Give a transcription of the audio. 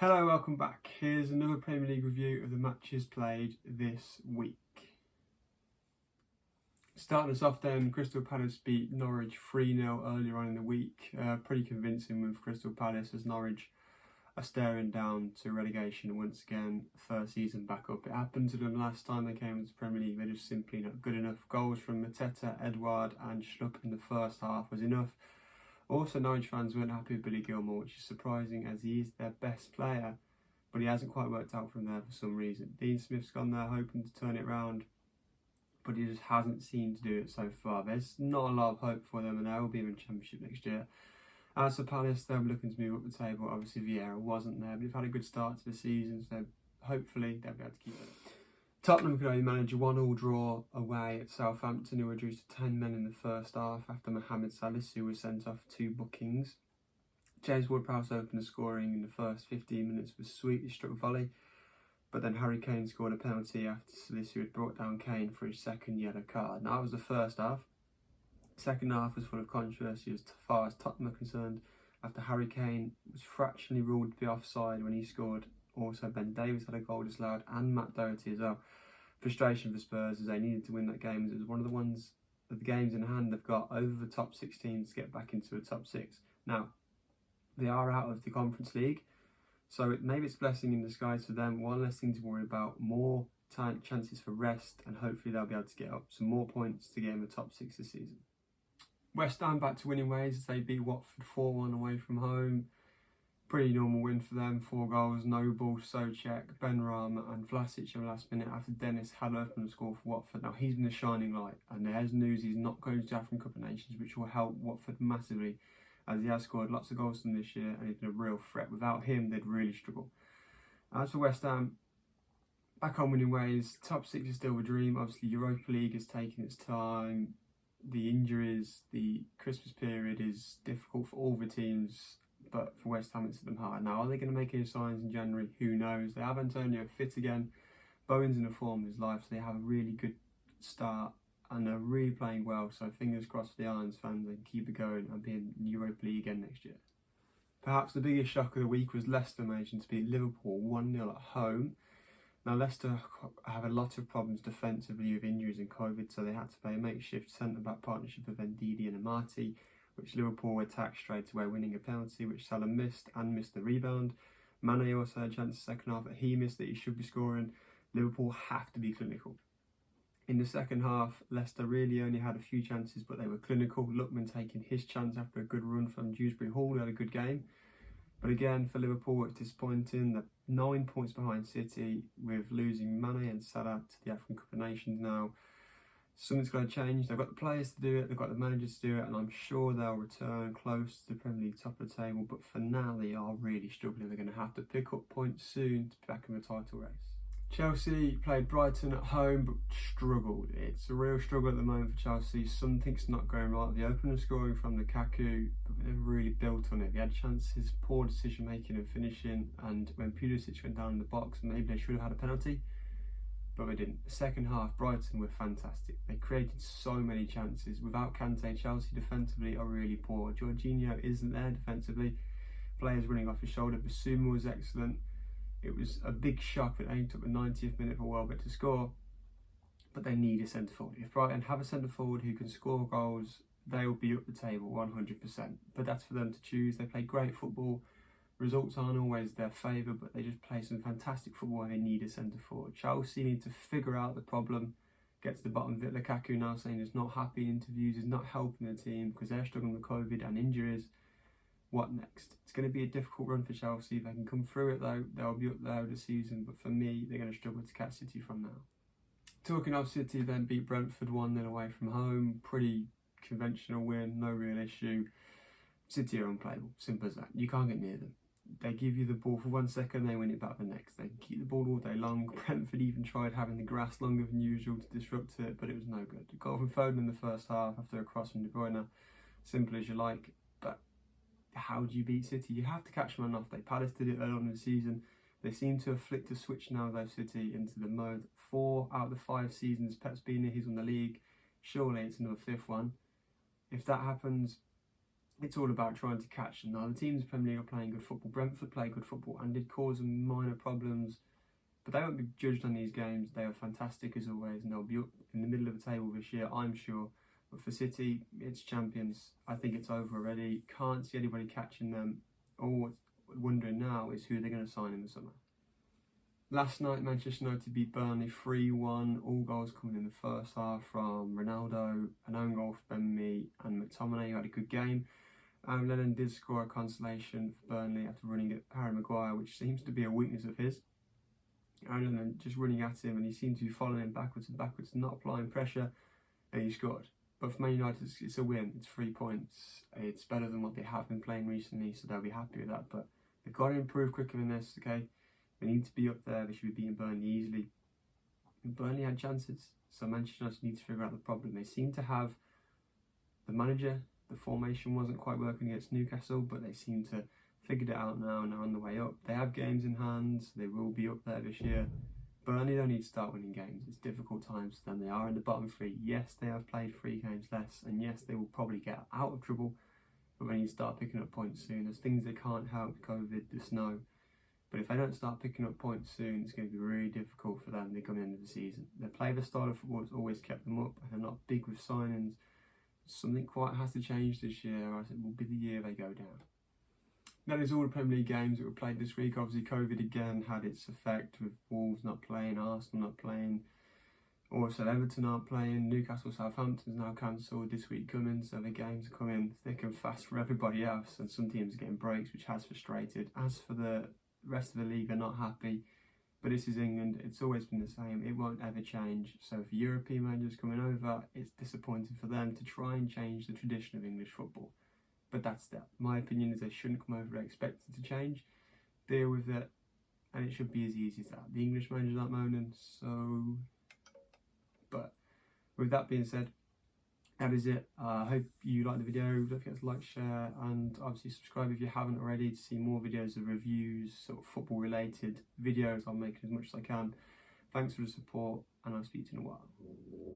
Hello, welcome back. Here's another Premier League review of the matches played this week. Starting us off then, Crystal Palace beat Norwich 3-0 earlier on in the week. Pretty convincing with Crystal Palace as Norwich are staring down to relegation once again, third season back up. It happened to them last time they came into the Premier League. They're just simply not good enough. Goals from Mateta, Edouard and Schlupp in the first half was enough. Also, Norwich fans weren't happy with Billy Gilmour, which is surprising as he is their best player, but he hasn't quite worked out from there for some reason. Dean Smith's gone there hoping to turn it round, but he just hasn't seemed to do it so far. There's not a lot of hope for them, and they will be in the Championship next year. As for Palace, they're looking to move up the table. Obviously, Vieira wasn't there, but they've had a good start to the season, so hopefully they'll be able to keep it. Tottenham could only manage a 1-1 draw away at Southampton, who reduced to 10 men in the first half after Mohamed Salisu was sent off 2 bookings. James Ward-Prowse opened the scoring in the first 15 minutes with a sweetly struck volley, but then Harry Kane scored a penalty after Salisu had brought down Kane for his second yellow card. Now, that was the first half. The second half was full of controversy as far as Tottenham are concerned, after Harry Kane was fractionally ruled to be offside when he scored. Also, Ben Davies had a goal disallowed and Matt Doherty as well. Frustration for Spurs as they needed to win that game, as it was one of the games in hand they've got over the top 16 to get back into a top 6. Now, they are out of the Conference League, so maybe it's a blessing in disguise for them. One less thing to worry about, more chances for rest, and hopefully they'll be able to get up some more points to get in the top 6 this season. West Ham back to winning ways as they beat Watford 4-1 away from home. Pretty normal win for them. 4 goals, Noble, Souček, Benrahma and Vlasic in the last minute after Dennis had opened the score for Watford. Now, he's been a shining light, and there's news he's not going to the African Cup of Nations, which will help Watford massively, as he has scored lots of goals for them this year and he's been a real threat. Without him, they'd really struggle. As for West Ham, back on winning ways. Top 6 is still a dream. Obviously, Europa League is taking its time. The injuries, the Christmas period is difficult for all the teams, but for West Ham it's hit them hard. Now, are they going to make any signs in January? Who knows? They have Antonio fit again. Bowen's in the form of his life, so they have a really good start and they're really playing well. So fingers crossed for the Irons fans, they can keep it going and be in Europa League again next year. Perhaps the biggest shock of the week was Leicester managing to beat Liverpool 1-0 at home. Now, Leicester have a lot of problems defensively with injuries and COVID, so they had to play a makeshift centre-back partnership of Ndidi and Amati, which Liverpool attacked straight away, winning a penalty, which Salah missed the rebound. Mane also had a chance in the second half that he missed that he should be scoring. Liverpool have to be clinical. In the second half, Leicester really only had a few chances, but they were clinical. Lookman taking his chance after a good run from Dewsbury Hall, who had a good game. But again, for Liverpool, it's disappointing. They're 9 points behind City with losing Mane and Salah to the African Cup of Nations now. Something's got to change. They've got the players to do it, they've got the managers to do it, and I'm sure they'll return close to the Premier League top of the table. But for now, they are really struggling. They're going to have to pick up points soon to be back in the title race. Chelsea played Brighton at home but struggled. It's a real struggle at the moment for Chelsea. Something's not going right. The opener scoring from Lukaku, but they never really built on it. They had chances, poor decision making and finishing, and when Pulisic went down in the box, maybe they should have had a penalty, but they didn't. The second half, Brighton were fantastic. They created so many chances. Without Kante, Chelsea defensively are really poor. Jorginho isn't there defensively. Players running off his shoulder. Basuma was excellent. It was a big shock that they took the 90th minute for Welbeck to score, but they need a centre forward. If Brighton have a centre forward who can score goals, they will be up the table 100%. But that's for them to choose. They play great football. Results aren't always their favour, but they just play some fantastic football and they need a centre forward. Chelsea need to figure out the problem, get to the bottom of it. Lukaku now saying he's not happy in interviews, he's not helping the team because they're struggling with COVID and injuries. What next? It's going to be a difficult run for Chelsea. If they can come through it though, they'll be up there this season, but for me, they're going to struggle to catch City from now. Talking of City, then beat Brentford 1-0 away from home. Pretty conventional win, no real issue. City are unplayable, simple as that. You can't get near them. They give you the ball for 1 second, they win it back the next. They can keep the ball all day long. Brentford even tried having the grass longer than usual to disrupt it, but it was no good. A goal from Foden in the first half after a cross from De Bruyne. Simple as you like, but how do you beat City? You have to catch them enough. Palace did it early on in the season. They seem to have flicked a switch now, though, City, into the mode. 4 out of the 5 seasons Pep's been here, he's won the league. Surely it's another 5th one. If that happens, it's all about trying to catch them. Now the teams in the Premier League are playing good football. Brentford play good football and did cause them minor problems, but they won't be judged on these games. They are fantastic as always, and they'll be up in the middle of the table this year, I'm sure. But for City, it's champions. I think it's over already. Can't see anybody catching them. All what's wondering now is who they're going to sign in the summer. Last night, Manchester United beat Burnley 3-1. All goals coming in the first half from Ronaldo, an own goal for Ben-Mee and McTominay, who had a good game. Lennon did score a consolation for Burnley after running at Harry Maguire, which seems to be a weakness of his. Lennon just running at him, and he seemed to be following him backwards and backwards, not applying pressure, and he scored. But for Man United, it's a win. It's 3 points. It's better than what they have been playing recently, so they'll be happy with that. But they've got to improve quicker than this, okay? They need to be up there. They should be beating Burnley easily. And Burnley had chances, so Manchester United need to figure out the problem. They seem to have the manager. The formation wasn't quite working against Newcastle, but they seem to figured it out now and are on the way up. They have games in hand. They will be up there this year. Burnley don't need to start winning games. It's difficult times for them. They are in the bottom three. Yes, they have played 3 games less, and yes, they will probably get out of trouble, but they need to start picking up points soon. There's things they can't help, COVID, the snow. But if they don't start picking up points soon, it's going to be really difficult for them to come into the season. They play the style of football that's always kept them up, and they're not big with signings. Something quite has to change this year, or else it will be the year they go down. That is all the Premier League games that were played this week. Obviously, COVID again had its effect with Wolves not playing, Arsenal not playing, also Everton aren't playing, Newcastle Southampton's now cancelled this week coming, so the games are coming thick and fast for everybody else, and some teams are getting breaks, which has frustrated. As for the rest of the league, are not happy, but this is England. It's always been the same. It won't ever change. So for European managers coming over, it's disappointing for them to try and change the tradition of English football. But that's that. My opinion is they shouldn't come over expecting to change. Deal with it, and it should be as easy as that. The English managers aren't moaning, so... But with that being said, that is it. I hope you liked the video. Don't forget to like, share, and obviously subscribe if you haven't already to see more videos of reviews, sort of football related videos. I'll make as much as I can. Thanks for the support, and I'll speak to you in a while.